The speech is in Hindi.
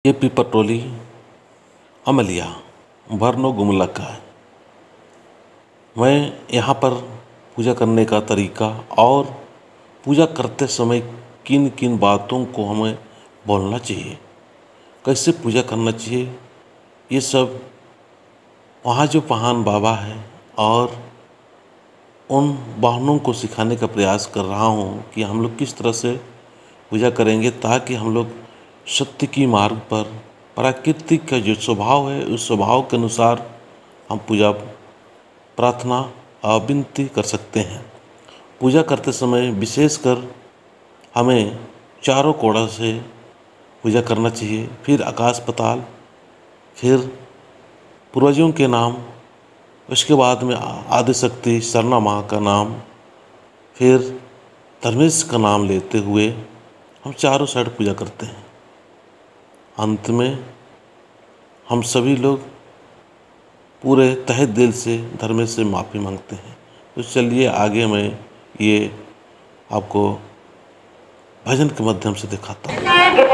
ये पीपरटोली अमलिया भरनो गुमलका है। मैं यहाँ पर पूजा करने का तरीका और पूजा करते समय किन किन बातों को हमें बोलना चाहिए, कैसे पूजा करना चाहिए, ये सब वहाँ जो महान बाबा है और उन बहनों को सिखाने का प्रयास कर रहा हूँ कि हम लोग किस तरह से पूजा करेंगे ताकि हम लोग सत्य की मार्ग पर प्राकृतिक का जो स्वभाव है उस स्वभाव के अनुसार हम पूजा प्रार्थना और विनती कर सकते हैं। पूजा करते समय विशेषकर हमें चारों कोणों से पूजा करना चाहिए। फिर आकाश पाताल, फिर पूर्वजों के नाम, उसके बाद में आदिशक्ति सरना माँ का नाम, फिर धर्मेश का नाम लेते हुए हम चारों साइड पूजा करते हैं। अंत में हम सभी लोग पूरे तहे दिल से धर्मेश से माफ़ी मांगते हैं। तो चलिए आगे मैं ये आपको भजन के माध्यम से दिखाता हूँ।